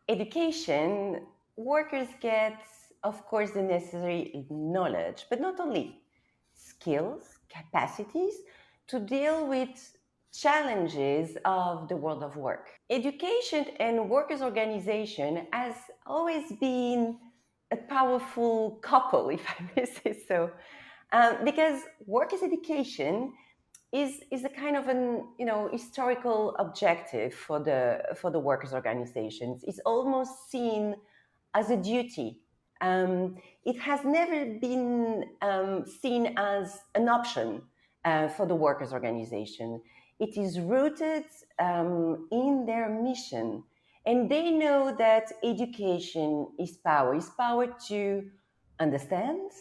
education, workers get, of course, the necessary knowledge, but not only skills, capacities to deal with challenges of the world of work. Education and workers' organization has always been a powerful couple, if I may say so, because workers' education is a kind of an historical objective for the workers' organizations. It's almost seen as a duty. It has never been seen as an option for the workers' organization. It is rooted in their mission. And they know that education is power to understand,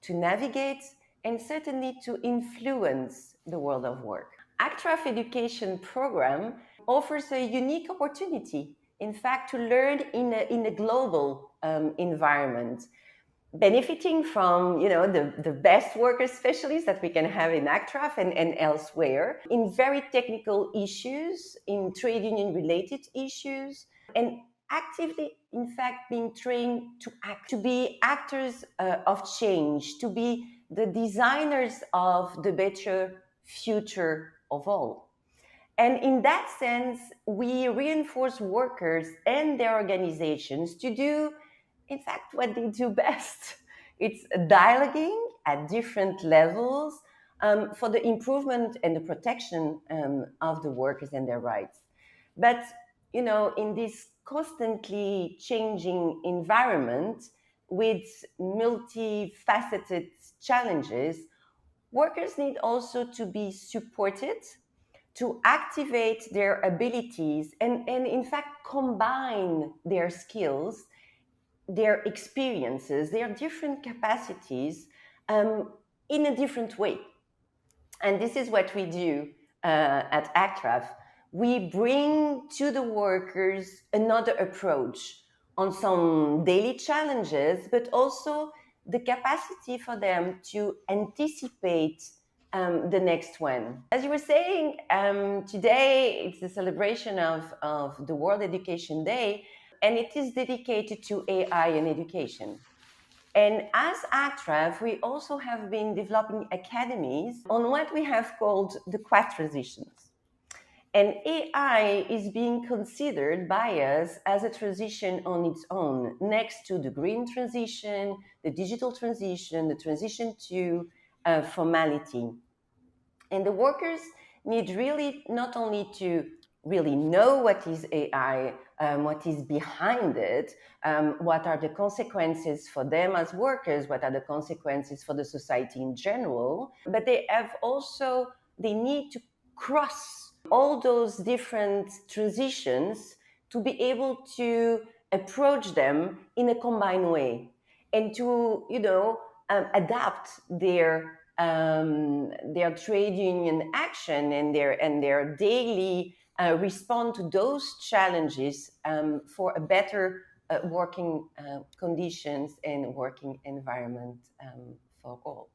to navigate, and certainly to influence the world of work. ACTRAV education program offers a unique opportunity, in fact, to learn in a global environment, benefiting from the best worker specialists that we can have in ACTRAV and elsewhere in very technical issues, in trade union related issues, and actively, in fact, being trained to act, to be actors of change, to be the designers of the better future of all. And in that sense, we reinforce workers and their organizations to do, in fact, what they do best. It's dialoguing at different levels for the improvement and the protection of the workers and their rights. But, in this constantly changing environment with multifaceted challenges, workers need also to be supported to activate their abilities and in fact combine their skills, their experiences, their different capacities in a different way. And this is what we do at ACTRAV. We bring to the workers another approach on some daily challenges, but also the capacity for them to anticipate the next one. As you were saying, today it's the celebration of the World Education Day, and it is dedicated to AI and education. And as ACTRAV, we also have been developing academies on what we have called the Quad transitions. And AI is being considered by us as a transition on its own, next to the green transition, the digital transition, the transition to formality. And the workers need really not only to really know what is AI, what is behind it, what are the consequences for them as workers, what are the consequences for the society in general, but they need to cross all those different transitions to be able to approach them in a combined way and to, adapt their trade union action and their daily respond to those challenges for a better working conditions and working environment for all.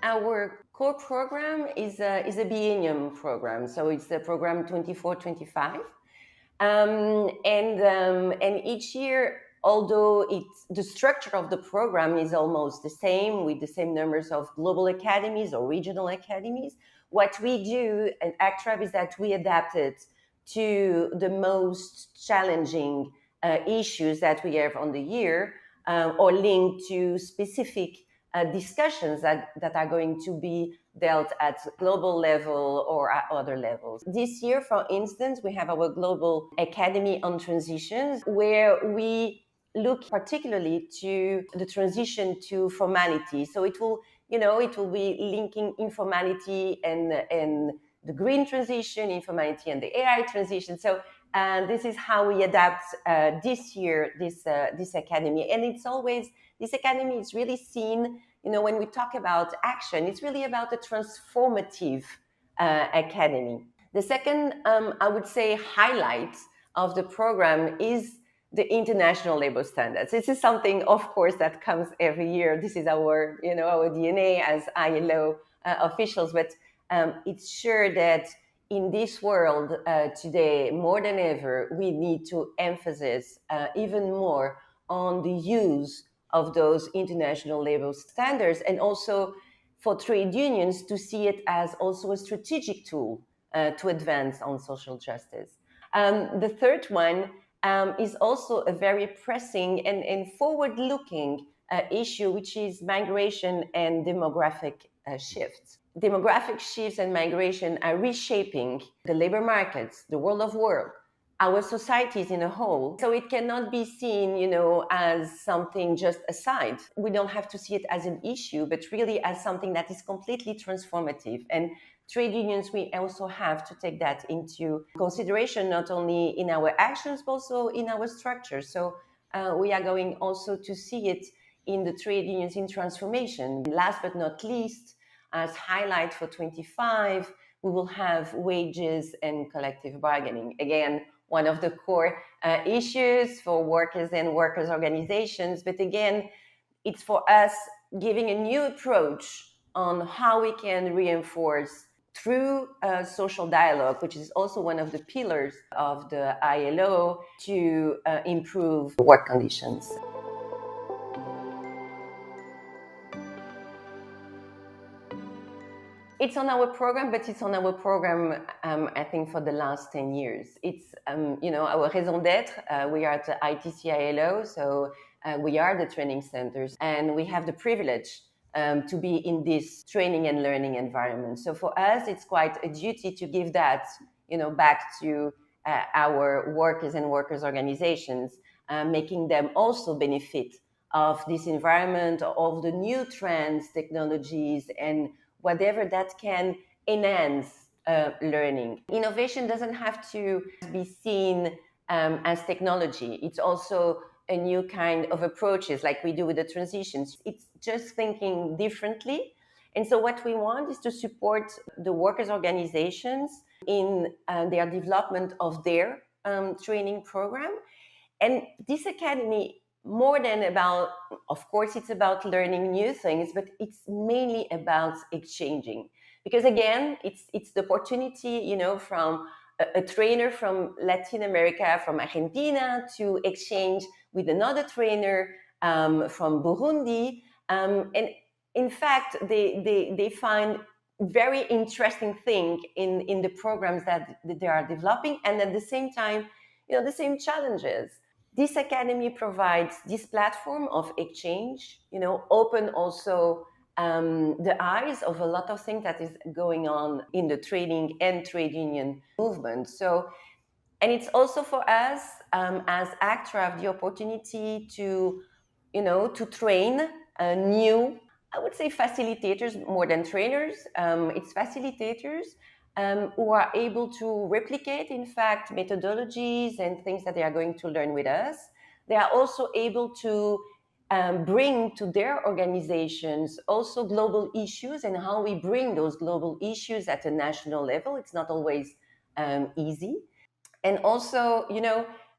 Our core program is a biennium program, so it's the program 24-25. And each year, although the structure of the program is almost the same with the same numbers of global academies or regional academies, what we do at ACTRAV is that we adapt it to the most challenging issues that we have on the year or linked to specific discussions that are going to be dealt at global level or at other levels. This year, for instance, we have our Global Academy on Transitions, where we look particularly to the transition to formality. So it will be linking informality and the green transition, informality and the AI transition. So this is how we adapt this year, this academy. And this academy is really seen, when we talk about action, it's really about a transformative academy. The second, I would say, highlight of the program is the international labor standards. This is something, of course, that comes every year. This is our DNA as ILO officials. But it's sure that in this world today, more than ever, we need to emphasize even more on the use of those international labor standards, and also for trade unions to see it as also a strategic tool to advance on social justice. The third one is also a very pressing and forward-looking issue, which is migration and demographic shifts. Demographic shifts and migration are reshaping the labor markets, the world of work, our societies in a whole. So it cannot be seen, as something just aside. We don't have to see it as an issue, but really as something that is completely transformative. And trade unions, we also have to take that into consideration, not only in our actions, but also in our structure. So we are going also to see it in the trade unions in transformation. Last but not least, as highlight for 25, we will have wages and collective bargaining. Again, one of the core issues for workers and workers' organizations. But again, it's for us giving a new approach on how we can reinforce through social dialogue, which is also one of the pillars of the ILO, to improve work conditions. It's on our program, but it's on our program, I think, for the last 10 years. It's, our raison d'etre. We are at the ITCILO, so we are the training centers, and we have the privilege to be in this training and learning environment. So for us, it's quite a duty to give that, back to our workers and workers' organizations, making them also benefit of this environment, of the new trends, technologies, and whatever that can enhance learning. Innovation doesn't have to be seen as technology. It's also a new kind of approaches, like we do with the transitions. It's just thinking differently. And so what we want is to support the workers' organizations in their development of their training program. And this academy, more than about, of course, it's about learning new things, but it's mainly about exchanging. Because again, it's the opportunity, from a trainer from Latin America, from Argentina, to exchange with another trainer from Burundi. And in fact, they find very interesting thing in the programs that they are developing, and at the same time, the same challenges. This academy provides this platform of exchange, open also the eyes of a lot of things that is going on in the trading and trade union movement. So, and it's also for us as ACTRAV the opportunity to, to train new, I would say, facilitators more than trainers. It's facilitators who are able to replicate, in fact, methodologies and things that they are going to learn with us. They are also able to bring to their organizations also global issues, and how we bring those global issues at a national level. It's not always easy. And also,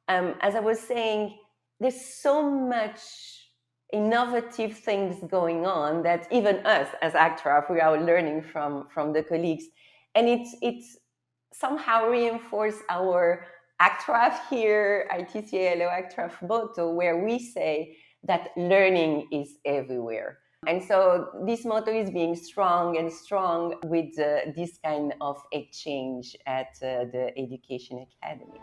as I was saying, there's so much innovative things going on that even us as ACTRAV, we are learning from the colleagues. And it's somehow reinforce our ACTRAV here, ITCILO ACTRAV motto, where we say that learning is everywhere. And so this motto is being strong and strong with this kind of exchange at the Education Academy.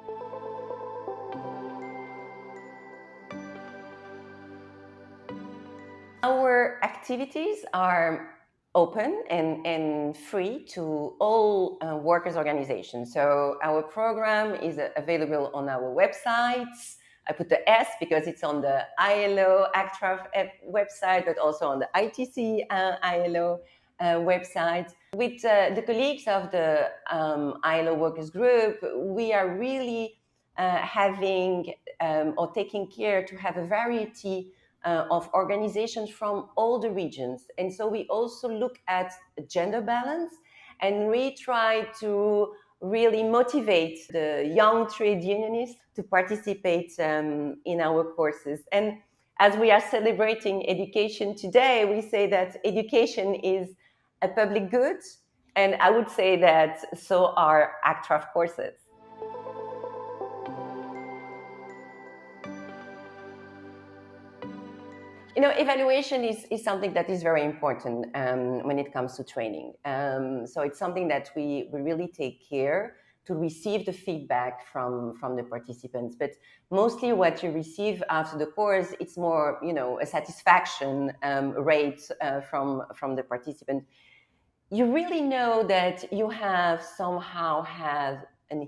Our activities are open and free to all workers' organizations. So our program is available on our websites. I put the S because it's on the ILO ACTRAV website, but also on the ITCILO website. With the colleagues of the ILO Workers Group, we are really having or taking care to have a variety of organizations from all the regions. And so we also look at gender balance, and we try to really motivate the young trade unionists to participate in our courses. And as we are celebrating education today, we say that education is a public good, And I would say that so are ACTRAV courses. Evaluation is something that is very important when it comes to training. So it's something that we really take care to receive the feedback from the participants. But mostly what you receive after the course, it's more, a satisfaction rate from the participant. You really know that you have somehow had an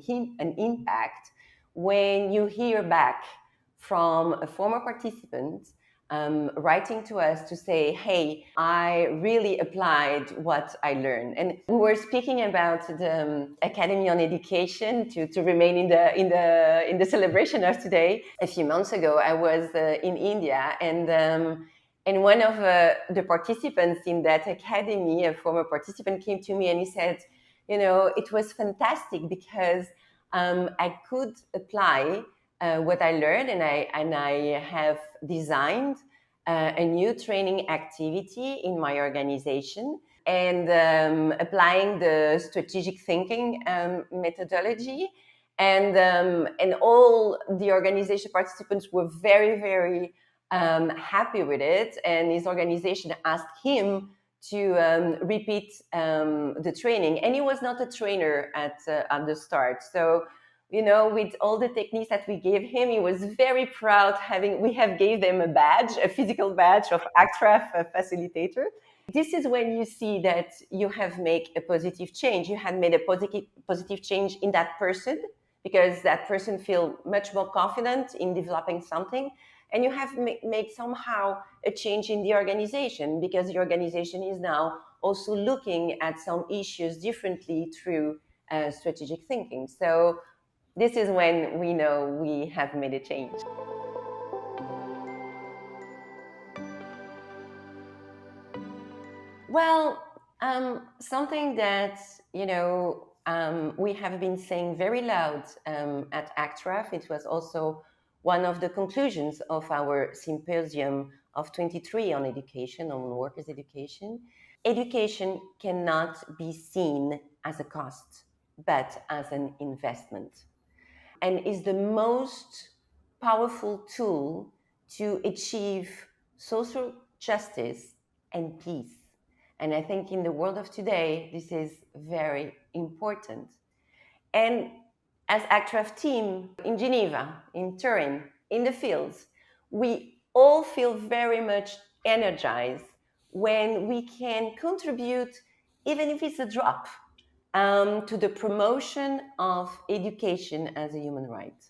impact when you hear back from a former participant writing to us to say, hey, I really applied what I learned. And we were speaking about the Academy on Education to remain in the celebration of today. A few months ago, I was in India, and one of the participants in that academy, a former participant, came to me and he said, it was fantastic because I could apply what I learned, and I have designed a new training activity in my organization, and applying the strategic thinking methodology, and all the organization participants were very, very happy with it, and his organization asked him to repeat the training, and he was not a trainer at the start. So with all the techniques that we gave him, he was very proud. We have gave them a badge, a physical badge of ACTRAV facilitator. This is when you see that you have made a positive change. You have made a positive change in that person, because that person feel much more confident in developing something. And you have made somehow a change in the organization, because the organization is now also looking at some issues differently through strategic thinking. So this is when we know we have made a change. Well, something that, we have been saying very loud at ACTRAV, it was also one of the conclusions of our symposium of 23 on education, on workers' education. Education cannot be seen as a cost, but as an investment, and is the most powerful tool to achieve social justice and peace. And I think in the world of today, this is very important. And as ACTRAV team in Geneva, in Turin, in the fields, we all feel very much energized when we can contribute, even if it's a drop, to the promotion of education as a human right.